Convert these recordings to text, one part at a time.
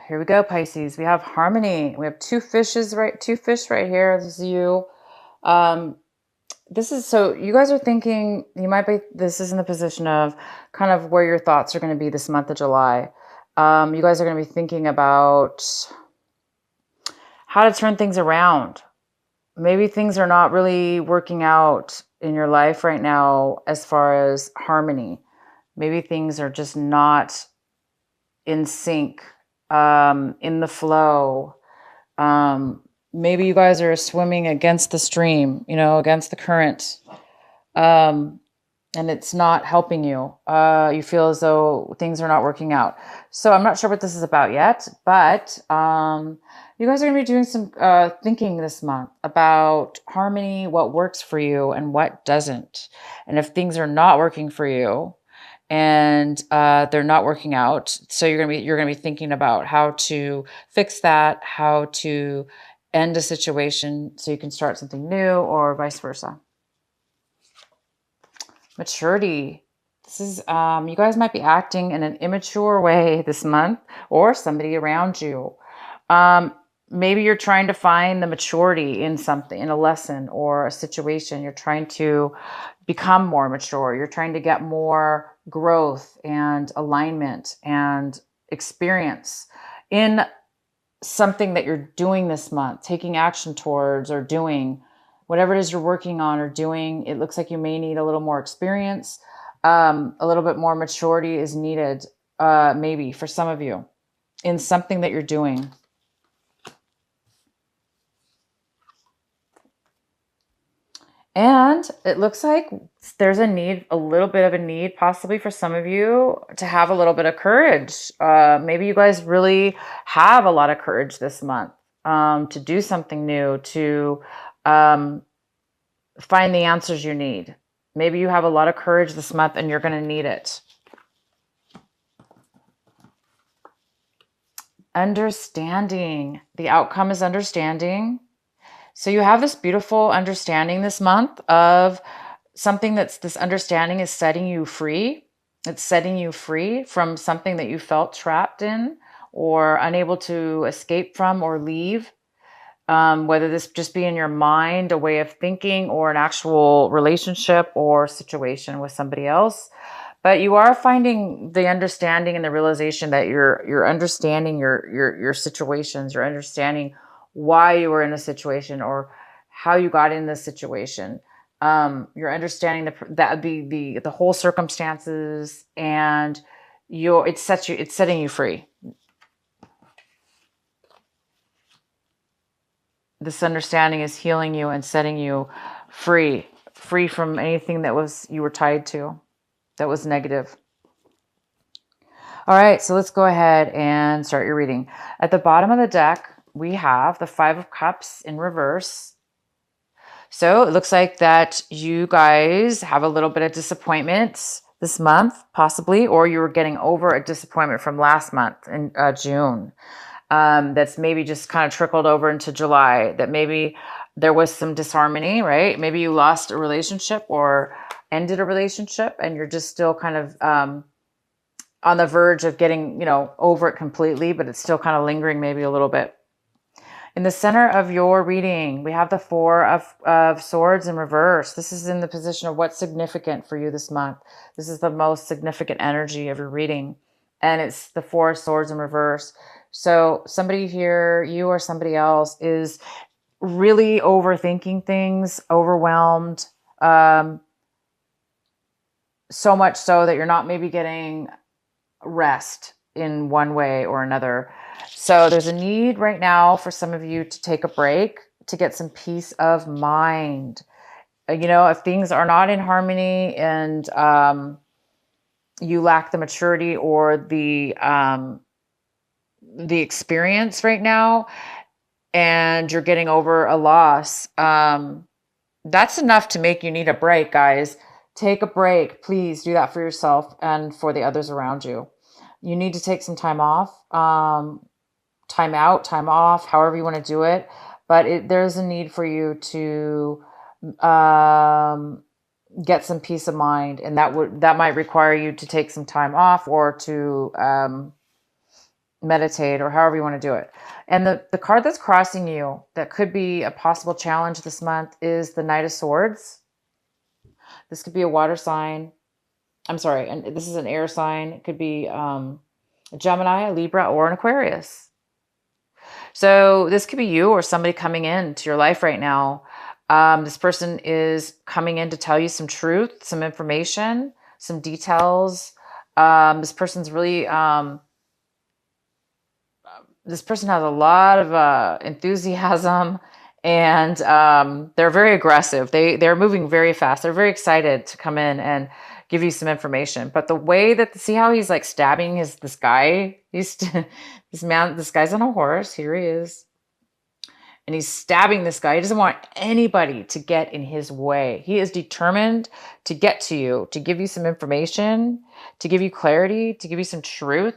Here we go, Pisces. We have harmony. We have two fishes, right? Two fish right here. This is you. Um, this is so you guys are thinking you might be. This is in the position of kind of where your thoughts are going to be this month of July. You guys are going to be thinking about how to turn things around. Maybe things are not really working out in your life right now as far as harmony. Maybe things are just not in sync, in the flow. Maybe you guys are swimming against the stream, against the current, and it's not helping you. You feel as though things are not working out. So I'm not sure what this is about yet, but you guys are going to be doing some thinking this month about harmony, what works for you and what doesn't. And if things are not working for you, and they're not working out, so you're gonna be thinking about how to fix that, how to end a situation so you can start something new, or vice versa. Maturity. This is you guys might be acting in an immature way this month, or somebody around you. Maybe you're trying to find the maturity in something, in a lesson or a situation. You're trying to become more mature. You're trying to get more growth and alignment and experience in something that you're doing this month, taking action towards, or doing whatever it is you're working on or doing. It looks like you may need a little more experience. A little bit more maturity is needed, maybe for some of you, in something that you're doing. And it looks like there's a little bit of a need possibly for some of you to have a little bit of courage. Maybe you guys really have a lot of courage this month, to do something new, to find the answers you need. Maybe you have a lot of courage this month and you're going to need it. Understanding. The outcome is understanding. So you have this beautiful understanding this month of something this understanding is setting you free. It's setting you free from something that you felt trapped in or unable to escape from or leave. Whether this just be in your mind, a way of thinking, or an actual relationship or situation with somebody else. But you are finding the understanding and the realization that you're understanding your situations. You're understanding why you were in a situation or how you got in this situation. You're understanding the whole circumstances, and it's setting you free. This understanding is healing you and setting you free from anything you were tied to that was negative. All right, so let's go ahead and start your reading. At the bottom of the deck, we have the Five of Cups in reverse. So it looks like that you guys have a little bit of disappointment this month, possibly, or you were getting over a disappointment from last month in June. That's maybe just kind of trickled over into July, that maybe there was some disharmony, right? Maybe you lost a relationship or ended a relationship and you're just still kind of on the verge of getting, over it completely, but it's still kind of lingering maybe a little bit. In the center of your reading, we have the Four of Swords in reverse. This is in the position of what's significant for you this month. This is the most significant energy of your reading. And it's the Four of Swords in reverse. So somebody here, you or somebody else, is really overthinking things, overwhelmed, so much so that you're not maybe getting rest in one way or another. So there's a need right now for some of you to take a break, to get some peace of mind. If things are not in harmony and you lack the maturity or the experience right now, and you're getting over a loss, that's enough to make you need a break, guys. Take a break. Please do that for yourself and for the others around you. You need to take some time off, time out, time off, however you want to do it. But there's a need for you to get some peace of mind, and that might require you to take some time off, or to meditate, or however you want to do it. And the card that's crossing you that could be a possible challenge this month is the Knight of Swords. This could be a water sign. I'm sorry, and this is an air sign. It could be a Gemini, a Libra, or an Aquarius. So this could be you or somebody coming into your life right now. This person is coming in to tell you some truth, some information, some details. This person's really, this person has a lot of enthusiasm, and they're very aggressive. They're moving very fast. They're very excited to come in and give you some information. But the way that, see how he's like stabbing this guy? This guy's on a horse. Here he is. And he's stabbing this guy. He doesn't want anybody to get in his way. He is determined to get to you, to give you some information, to give you clarity, to give you some truth.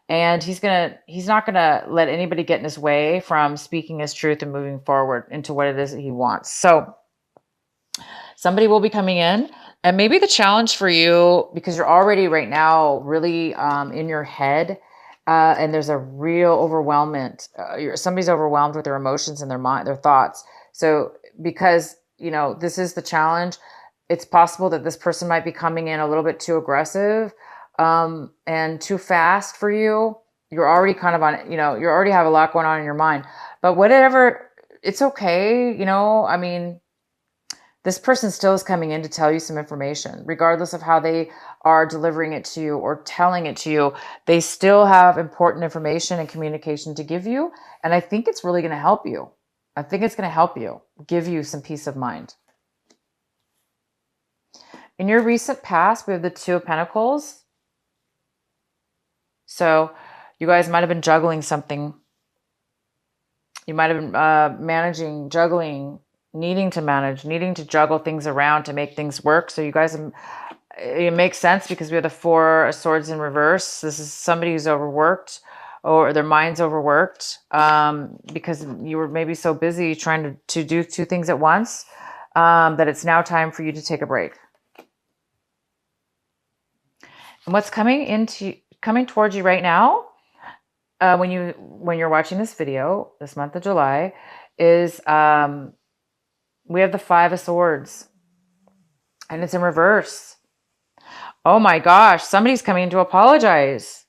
And he's not gonna let anybody get in his way from speaking his truth and moving forward into what it is that he wants. So somebody will be coming in, and maybe the challenge for you, because you're already right now really in your head, and there's a real overwhelmment. Somebody's overwhelmed with their emotions and their mind, their thoughts. So because, this is the challenge, it's possible that this person might be coming in a little bit too aggressive and too fast for you. You're already kind of on, you already have a lot going on in your mind. But whatever, it's okay. This person still is coming in to tell you some information, regardless of how they are delivering it to you or telling it to you. They still have important information and communication to give you. And I think it's really going to help you. I think it's going to help you, give you some peace of mind. In your recent past, we have the Two of Pentacles. So you guys might have been juggling something. You might have been managing, juggling, needing to juggle things around to make things work. So you guys, it makes sense because we have the Four of Swords in reverse. This is somebody who's overworked, or their mind's overworked, because you were maybe so busy trying to do two things at once, that it's now time for you to take a break. And what's coming towards you right now, when you're watching this video this month of July, is we have the Five of Swords, and it's in reverse. Oh my gosh, somebody's coming to apologize.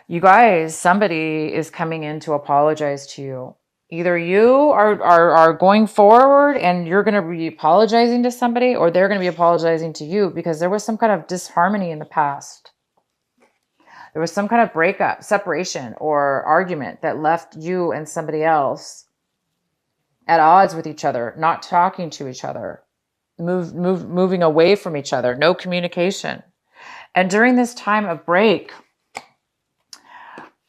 You guys, somebody is coming in to apologize to you. Either you are going forward and you're going to be apologizing to somebody, or they're going to be apologizing to you because there was some kind of disharmony in the past. There was some kind of breakup, separation, or argument that left you and somebody else at odds with each other, not talking to each other, moving away from each other, no communication. And during this time of break,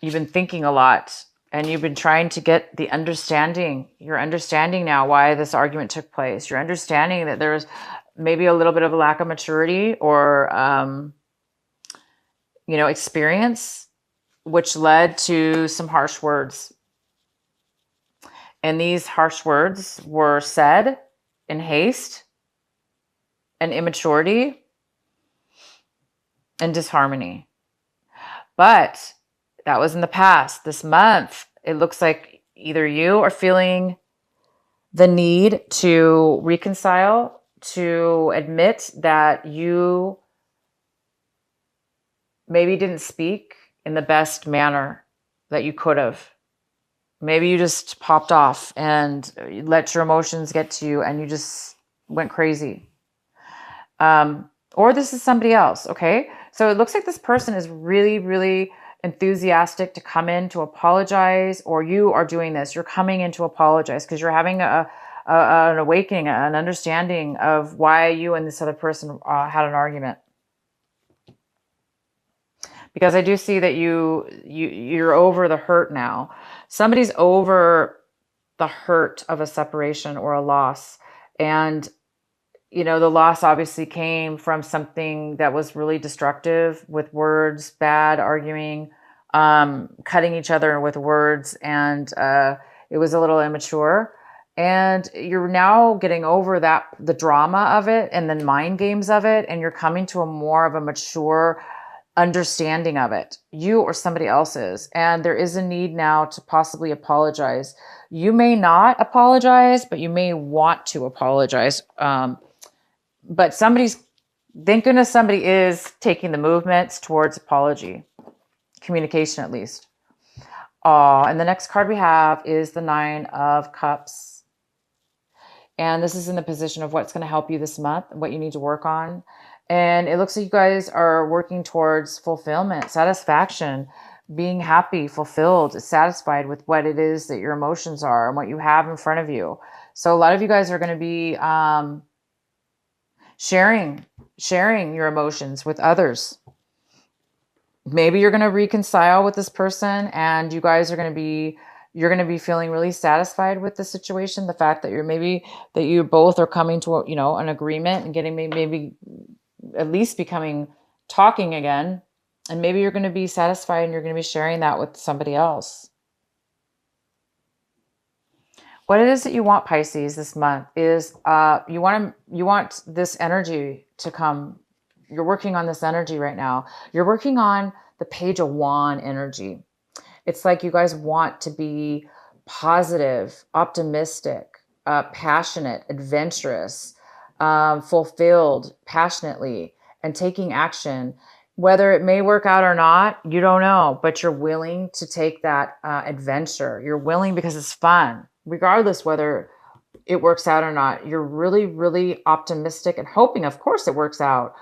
you've been thinking a lot, and you've been trying to get the understanding. You're understanding now why this argument took place. You're understanding that there's maybe a little bit of a lack of maturity or experience, which led to some harsh words. And these harsh words were said in haste and immaturity and disharmony. But that was in the past. This month, it looks like either you are feeling the need to reconcile, to admit that you maybe didn't speak in the best manner that you could have. Maybe you just popped off and let your emotions get to you and you just went crazy. Or this is somebody else, okay? So it looks like this person is really, really enthusiastic to come in to apologize, or you are doing this. You're coming in to apologize because you're having an awakening, an understanding of why you and this other person had an argument. Because I do see that you're over the hurt now. Somebody's over the hurt of a separation or a loss. And, the loss obviously came from something that was really destructive, with words, bad arguing, cutting each other with words. And it was a little immature. And you're now getting over the drama of it and the mind games of it. And you're coming to a more of a mature understanding of it, you or somebody else's. And there is a need now to possibly apologize. You may not apologize, but you may want to apologize. But thank goodness somebody is taking the movements towards apology, communication at least. And the next card we have is the 9 of Cups. And this is in the position of what's going to help you this month, what you need to work on. And it looks like you guys are working towards fulfillment, satisfaction, being happy, fulfilled, satisfied with what it is that your emotions are and what you have in front of you. So a lot of you guys are going to be sharing your emotions with others. Maybe you're going to reconcile with this person and you guys are going to be, you're going to be feeling really satisfied with the situation. The fact that that you both are coming to, an agreement and getting maybe at least talking again. And maybe you're going to be satisfied and you're going to be sharing that with somebody else. What it is that you want, Pisces, this month is you want this energy to come. You're working on this energy right now. You're working on the Page of Wand energy. It's like you guys want to be positive, optimistic, passionate, adventurous, fulfilled passionately, and taking action. Whether it may work out or not, you don't know, but you're willing to take that adventure. You're willing because it's fun, regardless whether it works out or not. You're really, really optimistic and hoping, of course, it works out.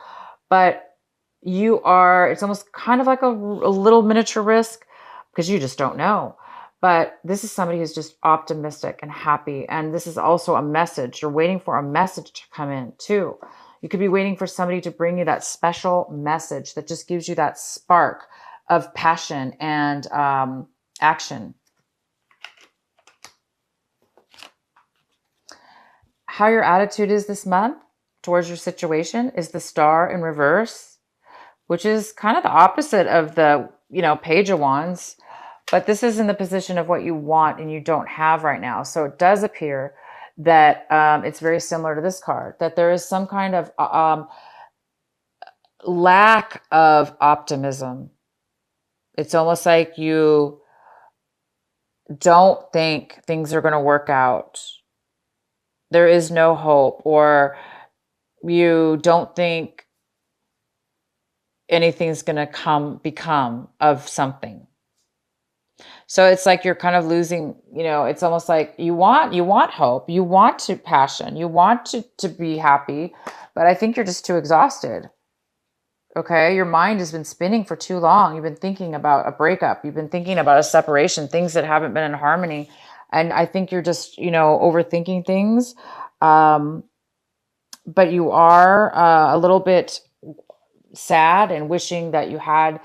But it's almost kind of like a little miniature risk because you just don't know. But this is somebody who's just optimistic and happy. And this is also a message. You're waiting for a message to come in too. You could be waiting for somebody to bring you that special message that just gives you that spark of passion and action. How your attitude is this month towards your situation is the Star in reverse, which is kind of the opposite of the, Page of Wands. But this is in the position of what you want and you don't have right now. So it does appear that it's very similar to this card, that there is some kind of lack of optimism. It's almost like you don't think things are going to work out. There is no hope, or you don't think anything's going to become of something. So it's like you're kind of losing, it's almost like you want hope, you want to passion, you want to be happy, but I think you're just too exhausted. Okay. Your mind has been spinning for too long. You've been thinking about a breakup. You've been thinking about a separation, things that haven't been in harmony. And I think you're just, overthinking things. But you are a little bit sad and wishing that you had,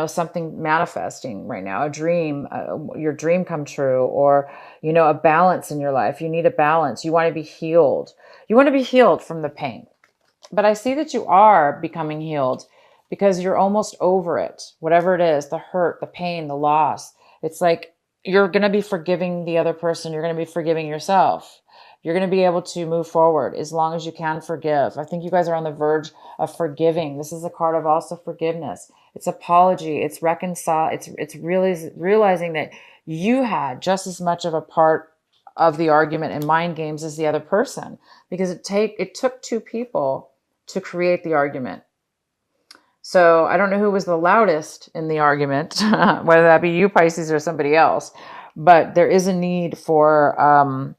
something manifesting right now, a dream, your dream come true, or, a balance in your life. You need a balance. You want to be healed. You want to be healed from the pain. But I see that you are becoming healed because you're almost over it. Whatever it is, the hurt, the pain, the loss. It's like you're going to be forgiving the other person. You're going to be forgiving yourself. You're going to be able to move forward as long as you can forgive. I think you guys are on the verge of forgiving. This is a card of also forgiveness. It's apology. It's reconcile. It's realizing that you had just as much of a part of the argument and mind games as the other person, because it took two people to create the argument. So I don't know who was the loudest in the argument, whether that be you, Pisces, or somebody else, but there is a need for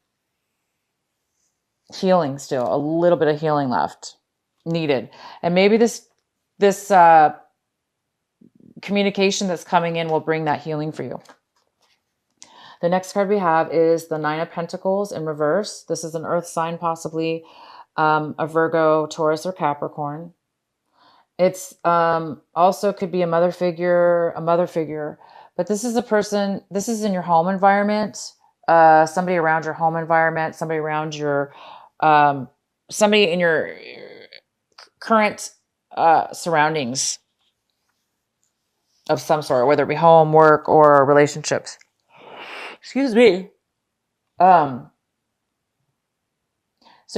healing still, a little bit of healing left needed. And maybe this communication that's coming in will bring that healing for you. The next card we have is the 9 of Pentacles in reverse. This is an earth sign, possibly a Virgo, Taurus, or Capricorn. It's also could be a mother figure, but this is a person, this is in your home environment, somebody around your home environment, somebody around your, somebody in your current surroundings of some sort, whether it be home, work, or relationships. Excuse me. So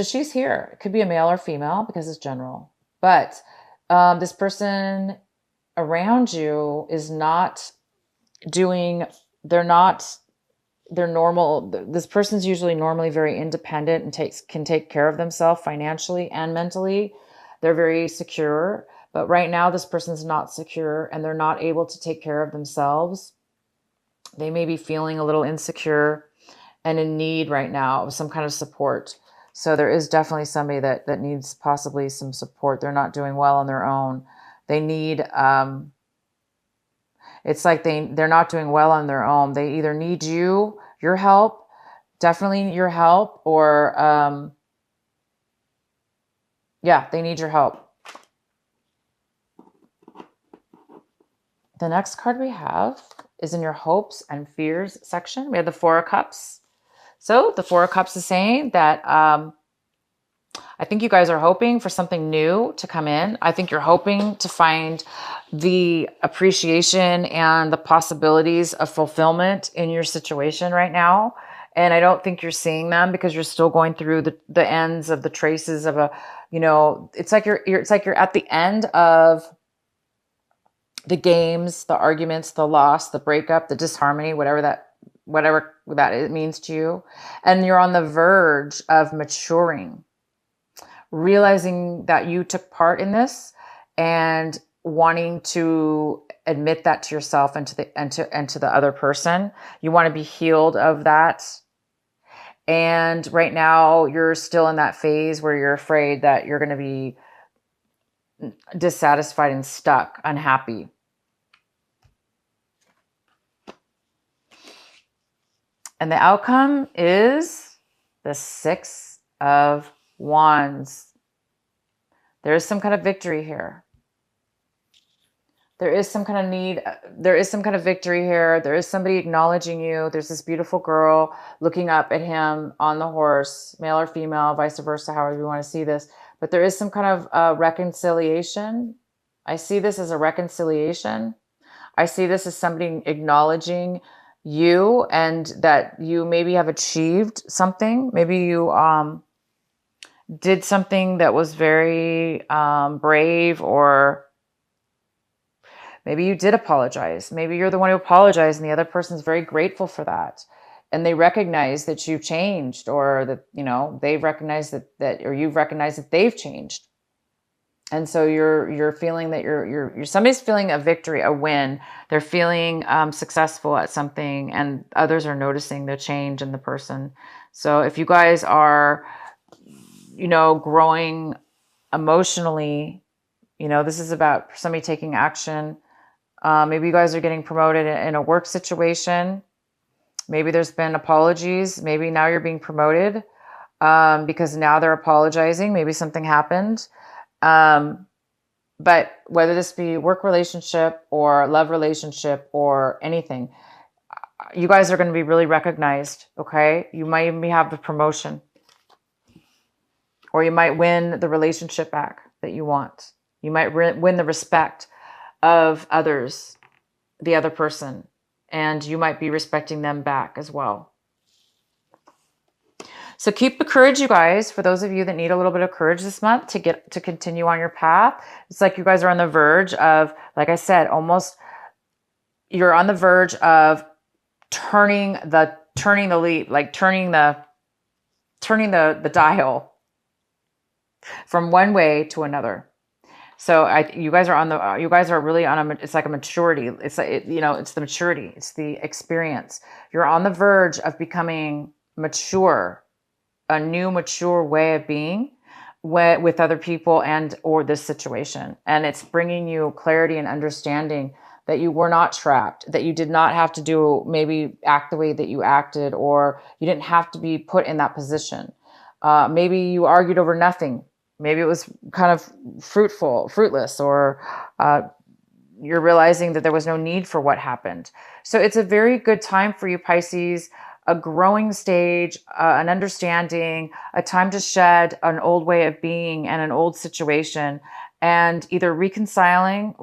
she's here. It could be a male or female because it's general. But this person around you is not doing, they're normal. This person's usually normally very independent and can take care of themselves financially and mentally. They're very secure, but right now this person's not secure and they're not able to take care of themselves. They may be feeling a little insecure and in need right now of some kind of support. So there is definitely somebody that needs possibly some support. They're not doing well on their own. They need, it's like they're not doing well on their own. They either need your help, definitely your help, or yeah, they need your help. The next card we have is in your hopes and fears section. We have the Four of Cups. So the Four of Cups is saying that I think you guys are hoping for something new to come in. I think you're hoping to find the appreciation and the possibilities of fulfillment in your situation right now. And I don't think you're seeing them because you're still going through the ends of the traces of a, it's like it's like you're at the end of the games, the arguments, the loss, the breakup, the disharmony, whatever that it means to you. And you're on the verge of maturing, realizing that you took part in this and wanting to admit that to yourself and to the other person. You want to be healed of that. And right now you're still in that phase where you're afraid that you're going to be dissatisfied and stuck, unhappy. And the outcome is the Six of Wands. There is some kind of victory here. There is some kind of need. There is some kind of victory here. There is somebody acknowledging you. There's this beautiful girl looking up at him on the horse, male or female, vice versa, however you want to see this. But there is some kind of reconciliation. I see this as a reconciliation. I see this as somebody acknowledging you and that you maybe have achieved something. Maybe you did something that was very brave, or maybe you did apologize. Maybe you're the one who apologized and the other person's very grateful for that. And they recognize that you've changed, or that, they've recognized that, or you've recognized that they've changed. And so you're feeling that you're somebody's feeling a victory, a win. They're feeling successful at something, and others are noticing the change in the person. So if you guys are, growing emotionally, this is about somebody taking action. Maybe you guys are getting promoted in a work situation. Maybe there's been apologies. Maybe now you're being promoted because now they're apologizing. Maybe something happened. But whether this be work relationship or love relationship or anything, you guys are going to be really recognized. Okay. You might even have the promotion, or you might win the relationship back that you want. You might win the respect of others, the other person, and you might be respecting them back as well. So keep the courage, you guys, for those of you that need a little bit of courage this month to continue on your path. It's like you guys are on the verge of, like I said, you're on the verge of turning the leap, like turning the dial from one way to another. So you guys are really on it's like a maturity. It's like, it's the maturity. It's the experience. You're on the verge of becoming mature, a new mature way of being with other people or this situation. And it's bringing you clarity and understanding that you were not trapped, that you did not have to maybe act the way that you acted, or you didn't have to be put in that position. Maybe you argued over nothing. Maybe it was kind of fruitless, or you're realizing that there was no need for what happened. So it's a very good time for you, Pisces, a growing stage, an understanding, a time to shed an old way of being and an old situation, and either reconciling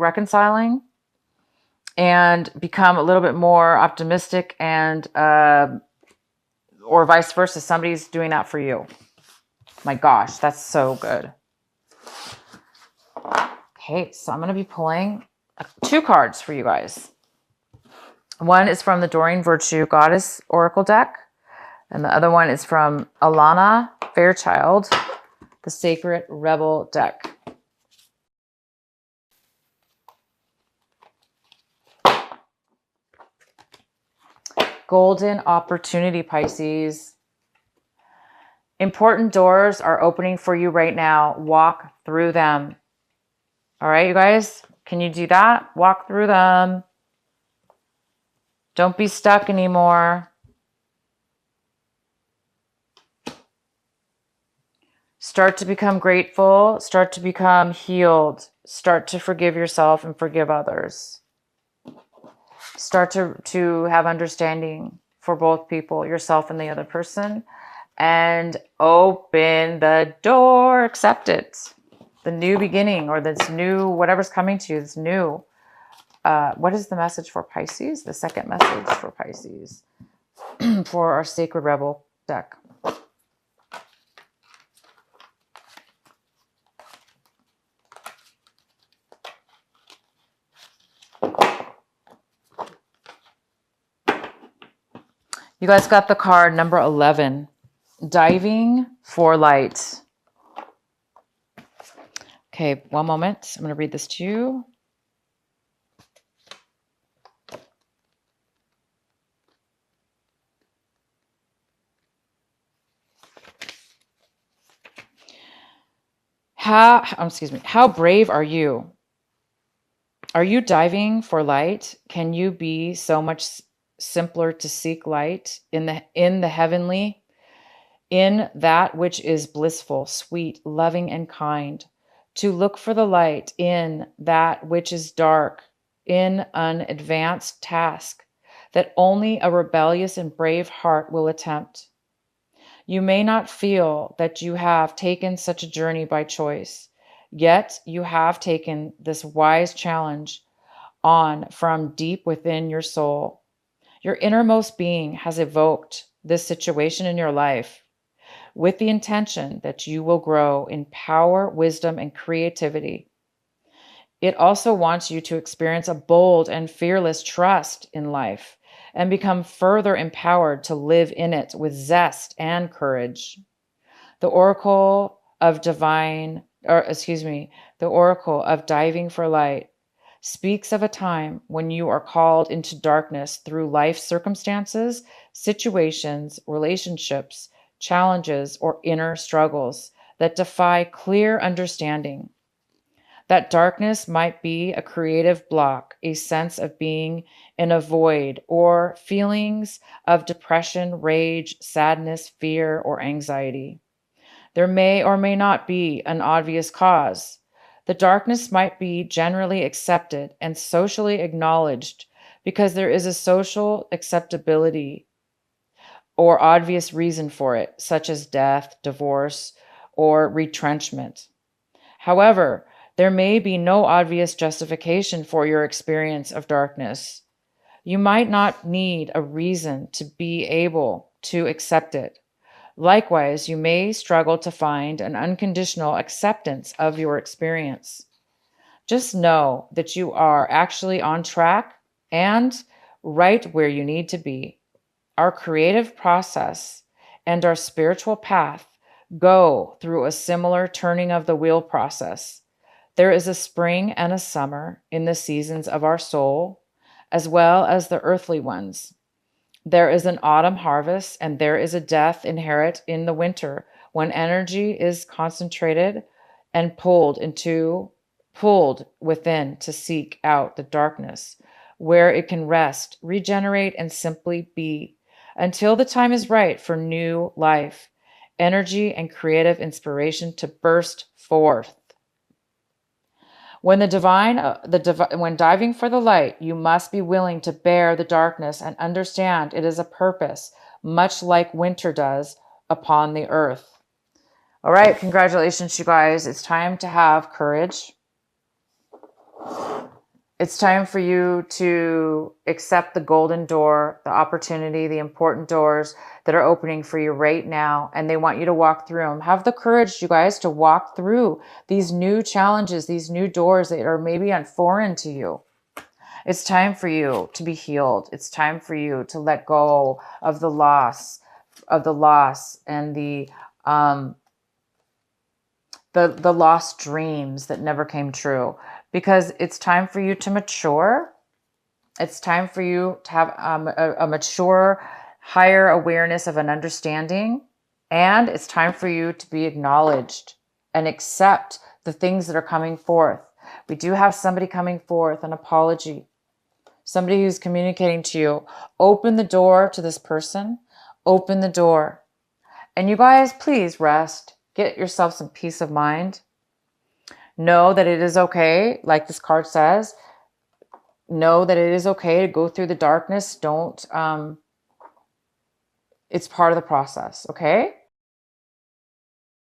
and become a little bit more optimistic, and or vice versa. Somebody's doing that for you. My gosh, that's so good. Okay, so I'm going to be pulling two cards for you guys. One is from the Doreen Virtue Goddess Oracle deck, and the other one is from Alana Fairchild, the Sacred Rebel deck. Golden opportunity, Pisces. Important doors are opening for you right now. Walk through them. All right, you guys, can you do that? Walk through them. Don't be stuck anymore. Start to become grateful. Start to become healed. Start to forgive yourself and forgive others. Start to have understanding for both people, yourself and the other person. And open the door. Accept it. The new beginning, or this new, whatever's coming to you, this new. What is the message for Pisces? The second message for Pisces for our Sacred Rebel deck. You guys got the card number 11, Diving for Light. Okay, one moment. I'm going to read this to you. How brave are you? Are you diving for light? Can you be so much simpler to seek light in the heavenly, in that which is blissful, sweet, loving, and kind, to look for the light in that which is dark, in an advanced task that only a rebellious and brave heart will attempt? You may not feel that you have taken such a journey by choice, yet you have taken this wise challenge on from deep within your soul. Your innermost being has evoked this situation in your life with the intention that you will grow in power, wisdom, and creativity. It also wants you to experience a bold and fearless trust in life and become further empowered to live in it with zest and courage. The Oracle of the Oracle of Diving for Light speaks of a time when you are called into darkness through life circumstances, situations, relationships, challenges, or inner struggles that defy clear understanding. That darkness might be a creative block, a sense of being in a void, or feelings of depression, rage, sadness, fear, or anxiety. There may or may not be an obvious cause. The darkness might be generally accepted and socially acknowledged because there is a social acceptability or obvious reason for it, such as death, divorce, or retrenchment. However, there may be no obvious justification for your experience of darkness. You might not need a reason to be able to accept it. Likewise, you may struggle to find an unconditional acceptance of your experience. Just know that you are actually on track and right where you need to be. Our creative process and our spiritual path go through a similar turning of the wheel process. There is a spring and a summer in the seasons of our soul, as well as the earthly ones. There is an autumn harvest, and there is a death inherent in the winter when energy is concentrated and pulled within to seek out the darkness, where it can rest, regenerate, and simply be until the time is right for new life, energy, and creative inspiration to burst forth. When when diving for the light, you must be willing to bear the darkness and understand it is a purpose, much like winter does upon the earth. All right, congratulations, you guys. It's time to have courage. It's time for you to accept the golden door, the opportunity, the important doors that are opening for you right now, and they want you to walk through them. Have the courage, you guys, to walk through these new challenges, these new doors that are maybe foreign to you. It's time for you to be healed. It's time for you to let go of the loss, and the lost dreams that never came true, because it's time for you to mature. It's time for you to have a mature, higher awareness of an understanding. And it's time for you to be acknowledged and accept the things that are coming forth. We do have somebody coming forth, an apology, somebody who's communicating to you. Open the door to this person. Open the door. And you guys, please rest. Get yourself some peace of mind. Know that it is okay, like this card says. Know that it is okay to go through the darkness. Don't, it's part of the process, okay?